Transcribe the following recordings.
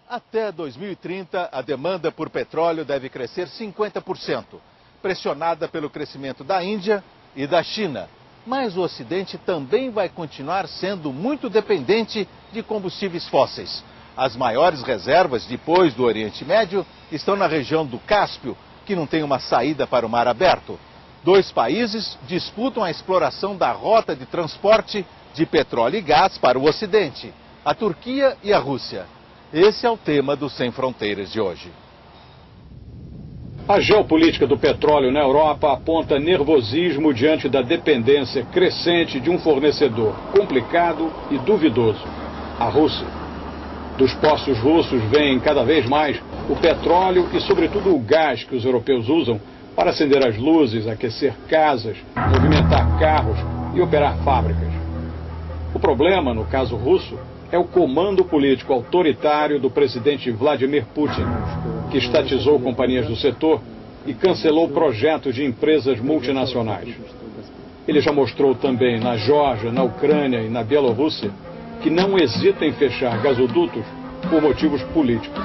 Até 2030, a demanda por petróleo deve crescer 50%, pressionada pelo crescimento da Índia e da China. Mas o Ocidente também vai continuar sendo muito dependente de combustíveis fósseis. As maiores reservas, depois do Oriente Médio, estão na região do Cáspio, que não tem uma saída para o mar aberto. Dois países disputam a exploração da rota de transporte de petróleo e gás para o Ocidente, a Turquia e a Rússia. Esse é o tema do Sem Fronteiras de hoje. A geopolítica do petróleo na Europa aponta nervosismo diante da dependência crescente de um fornecedor complicado e duvidoso, a Rússia. Dos poços russos vem cada vez mais o petróleo e, sobretudo, o gás que os europeus usam para acender as luzes, aquecer casas, movimentar carros e operar fábricas. O problema, no caso russo, é o comando político autoritário do presidente Vladimir Putin, que estatizou companhias do setor e cancelou projetos de empresas multinacionais. Ele já mostrou também na Geórgia, na Ucrânia e na Bielorrússia que não hesita em fechar gasodutos por motivos políticos.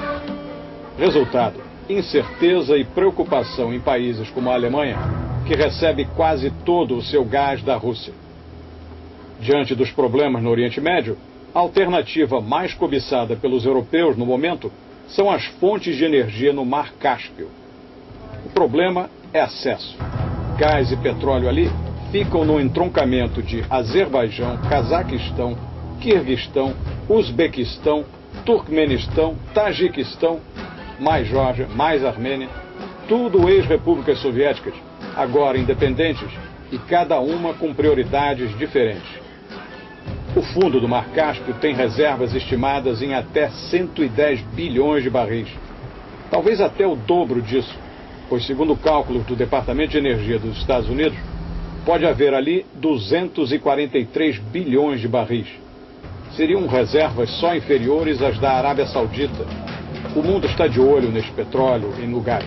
Resultado: incerteza e preocupação em países como a Alemanha, que recebe quase todo o seu gás da Rússia. Diante dos problemas no Oriente Médio, a alternativa mais cobiçada pelos europeus no momento são as fontes de energia no Mar Cáspio. O problema é acesso. Gás e petróleo ali ficam no entroncamento de Azerbaijão, Cazaquistão, Quirguistão, Uzbequistão, Turkmenistão, Tajiquistão, mais Geórgia, mais Armênia, tudo ex-repúblicas soviéticas, agora independentes e cada uma com prioridades diferentes. O fundo do Mar Cáspio tem reservas estimadas em até 110 bilhões de barris. Talvez até o dobro disso, pois, segundo cálculos do Departamento de Energia dos Estados Unidos, pode haver ali 243 bilhões de barris. Seriam reservas só inferiores às da Arábia Saudita. O mundo está de olho neste petróleo e no gás.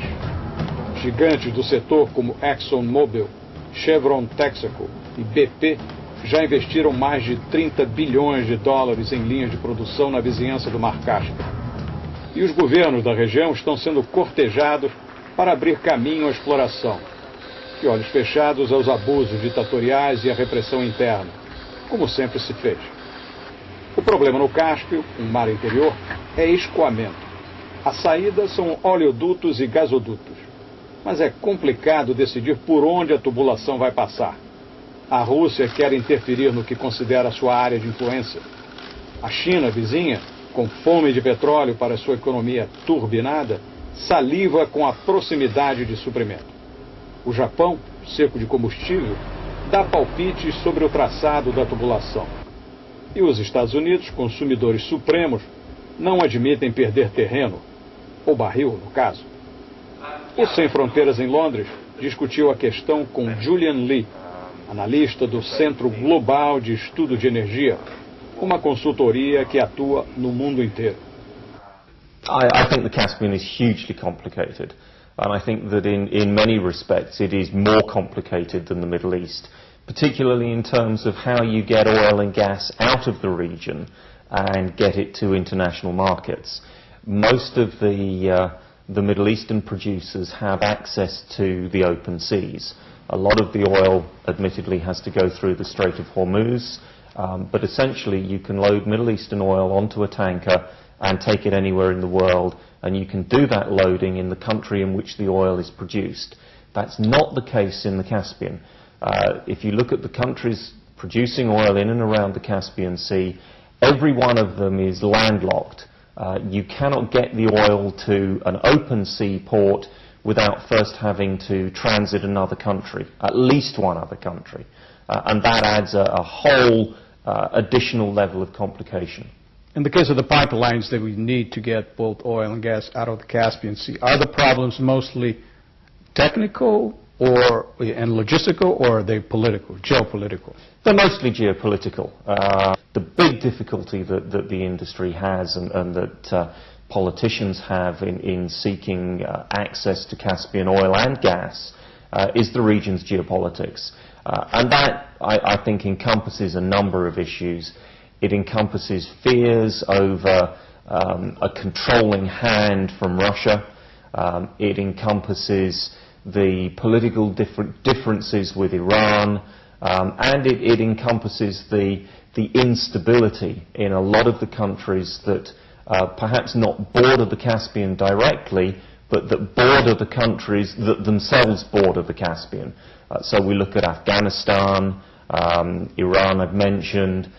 Gigantes do setor como ExxonMobil, Chevron Texaco e BP já investiram mais de 30 bilhões de dólares em linhas de produção na vizinhança do Mar Cáspio. E os governos da região estão sendo cortejados para abrir caminho à exploração, de olhos fechados aos abusos ditatoriais e à repressão interna, como sempre se fez. O problema no Cáspio, um mar interior, é escoamento. A saída são oleodutos e gasodutos, mas é complicado decidir por onde a tubulação vai passar. A Rússia quer interferir no que considera sua área de influência. A China, vizinha, com fome de petróleo para sua economia turbinada, saliva com a proximidade de suprimento. O Japão, seco de combustível, dá palpites sobre o traçado da tubulação. E os Estados Unidos, consumidores supremos, não admitem perder terreno, ou barril, no caso. O Sem Fronteiras em Londres discutiu a questão com Julian Lee, analista do Centro Global de Estudo de Energia, uma consultoria que atua no mundo inteiro. I think the Caspian is hugely complicated, and I think that in many respects it is more complicated than the Middle East, particularly in terms of how you get oil and gas out of the region and get it to international markets. Most of the Middle Eastern producers have access to the open seas. A lot of the oil, admittedly, has to go through the Strait of Hormuz, but essentially you can load Middle Eastern oil onto a tanker and take it anywhere in the world, and you can do that loading in the country in which the oil is produced. That's not the case in the Caspian. If you look at the countries producing oil in and around the Caspian Sea, every one of them is landlocked. You cannot get the oil to an open sea port without first having to transit another country, at least one other country. And that adds a whole additional level of complication. In the case of the pipelines that we need to get both oil and gas out of the Caspian Sea, are the problems mostly technical and logistical, or are they political, geopolitical? They're mostly geopolitical. The big difficulty that the industry has and that politicians have in seeking access to Caspian oil and gas is the region's geopolitics. And that, I think, encompasses a number of issues. It encompasses fears over a controlling hand from Russia. It encompasses the political differences with Iran, and it encompasses the instability in a lot of the countries that perhaps not border the Caspian directly, but that border the countries that themselves border the Caspian. So we look at Afghanistan, Iran I've mentioned,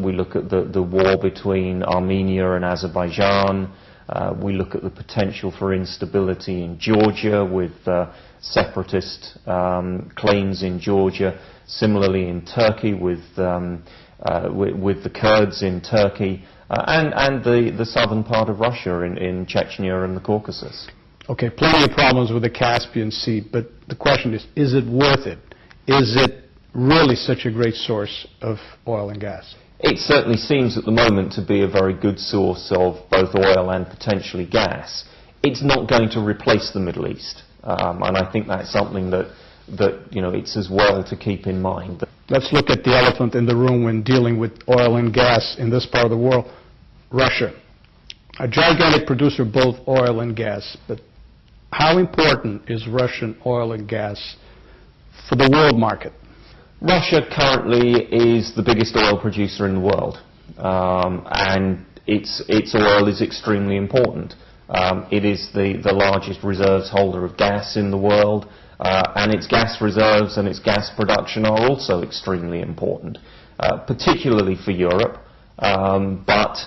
we look at the war between Armenia and Azerbaijan, we look at the potential for instability in Georgia with separatist claims in Georgia, similarly in Turkey with the Kurds in Turkey, and the southern part of Russia in Chechnya and the Caucasus. Okay, plenty of problems with the Caspian Sea, but the question is it worth it? Is it really such a great source of oil and gas? It certainly seems at the moment to be a very good source of both oil and potentially gas. It's not going to replace the Middle East, and I think that's something that it's as well to keep in mind. Let's look at the elephant in the room when dealing with oil and gas in this part of the world. Russia, a gigantic producer of both oil and gas, but how important is Russian oil and gas for the world market? Russia currently is the biggest oil producer in the world, and its oil is extremely important. It is the largest reserves holder of gas in the world, and its gas reserves and its gas production are also extremely important, particularly for Europe, but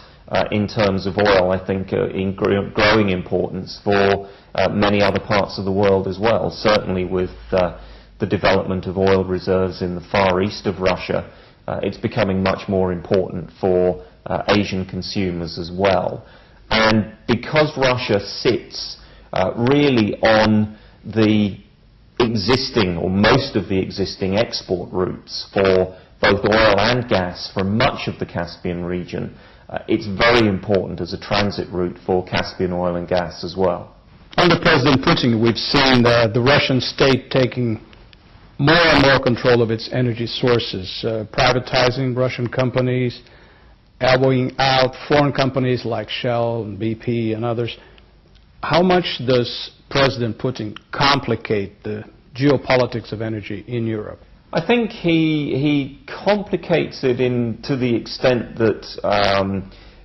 in terms of oil, I think in growing importance for many other parts of the world as well, certainly with the development of oil reserves in the far east of Russia. It's becoming much more important for Asian consumers as well. And because Russia sits really on the existing, or most of the existing export routes for both oil and gas from much of the Caspian region, it's very important as a transit route for Caspian oil and gas as well. Under President Putin, we've seen the Russian state taking more and more control of its energy sources, privatizing Russian companies, elbowing out foreign companies like Shell and BP and others. How much does President Putin complicate the geopolitics of energy in Europe? I think he complicates it to the extent that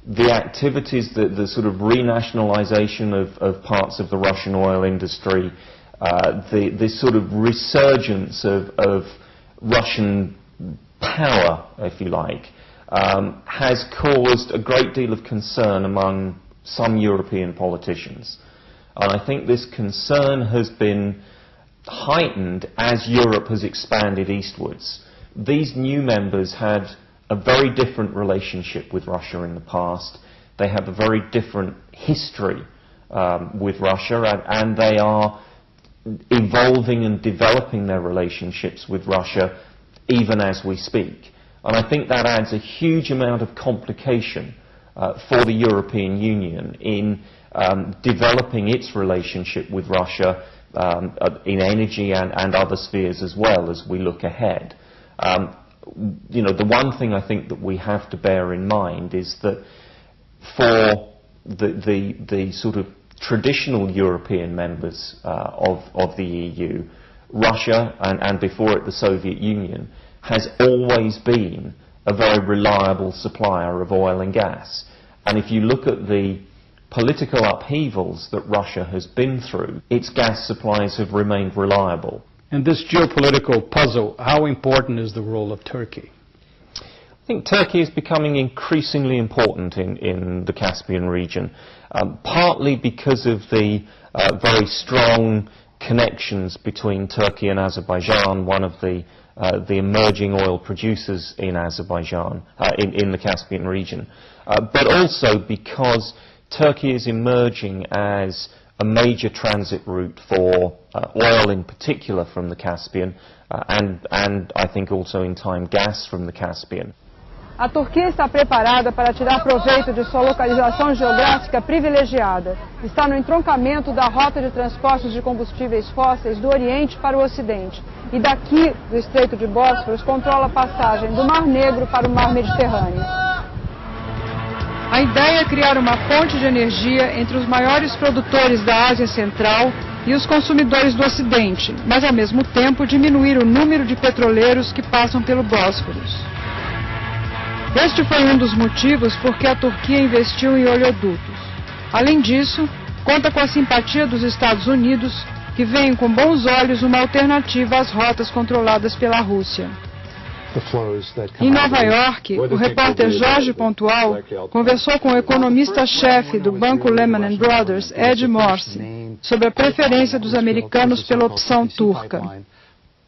the activities, the sort of renationalization of parts of the Russian oil industry, the sort of resurgence of Russian power, if you like, has caused a great deal of concern among some European politicians. And I think this concern has been heightened as Europe has expanded eastwards. These new members had a very different relationship with Russia in the past. They have a very different history with Russia, and they are evolving and developing their relationships with Russia even as we speak. And I think that adds a huge amount of complication for the European Union in developing its relationship with Russia in energy and other spheres as well as we look ahead. The one thing I think that we have to bear in mind is that for the sort of traditional European members of the EU, Russia, and before it the Soviet Union, has always been a very reliable supplier of oil and gas. And if you look at the political upheavals that Russia has been through, its gas supplies have remained reliable. In this geopolitical puzzle, how important is the role of Turkey? I think Turkey is becoming increasingly important in the Caspian region, partly because of the very strong connections between Turkey and Azerbaijan, one of the emerging oil producers in Azerbaijan, in the Caspian region, but also because Turkey is emerging as a major transit route for oil in particular from the Caspian, and I think also in time gas from the Caspian. A Turquia está preparada para tirar proveito de sua localização geográfica privilegiada. Está no entroncamento da rota de transportes de combustíveis fósseis do Oriente para o Ocidente. E daqui, do Estreito de Bósforo, controla a passagem do Mar Negro para o Mar Mediterrâneo. A ideia é criar uma fonte de energia entre os maiores produtores da Ásia Central e os consumidores do Ocidente, mas ao mesmo tempo diminuir o número de petroleiros que passam pelo Bósforo. Este foi um dos motivos por que a Turquia investiu em oleodutos. Além disso, conta com a simpatia dos Estados Unidos, que veem com bons olhos uma alternativa às rotas controladas pela Rússia. Em Nova York, o repórter Jorge Pontual conversou com o economista-chefe do banco Lehman Brothers, Ed Morse, sobre a preferência dos americanos pela opção turca.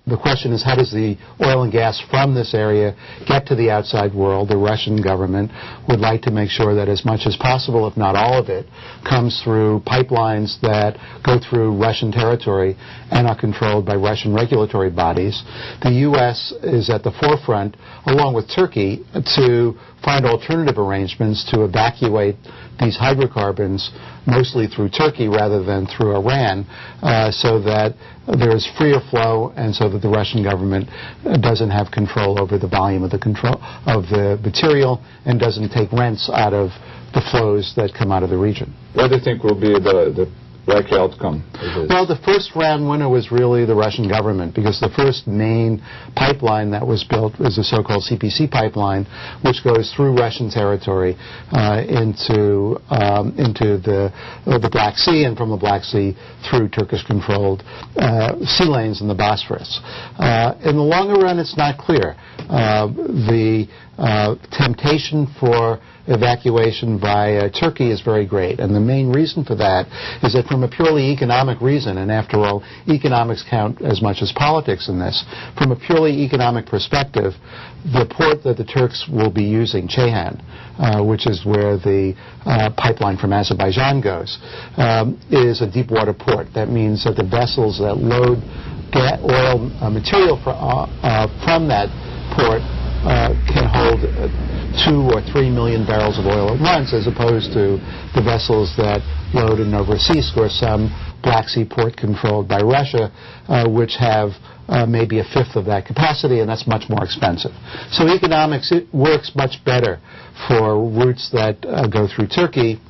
The question is, how does the oil and gas from this area get to the outside world? The Russian government would like to make sure that as much as possible, if not all of it, comes through pipelines that go through Russian territory and are controlled by Russian regulatory bodies. The U.S. is at the forefront, along with Turkey, to find alternative arrangements to evacuate these hydrocarbons, mostly through Turkey rather than through Iran, so that there is freer flow and so that the Russian government doesn't have control over the volume of the material and doesn't take rents out of the flows that come out of the region. What do you think will be the likely outcome of this? Well, the first round winner was really the Russian government, because the first main pipeline that was built was the so-called CPC pipeline, which goes through Russian territory into the Black Sea, and from the Black Sea through Turkish-controlled sea lanes in the Bosphorus. In the longer run, it's not clear. The temptation for evacuation by Turkey is very great, and the main reason for that is that from a purely economic reason, and after all, economics count as much as politics in this, from a purely economic perspective, the port that the Turks will be using, Ceyhan, which is where the pipeline from Azerbaijan goes, is a deep water port. That means that the vessels that load oil material from that port can hold 2 or 3 million barrels of oil at once, as opposed to the vessels that load in Novorossiysk or some Black Sea port controlled by Russia, which have maybe a fifth of that capacity, and that's much more expensive. So economics, it works much better for routes that go through Turkey.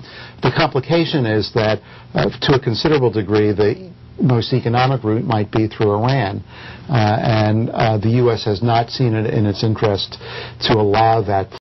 The complication is that, to a considerable degree, the most economic route might be through Iran, and the U.S. has not seen it in its interest to allow that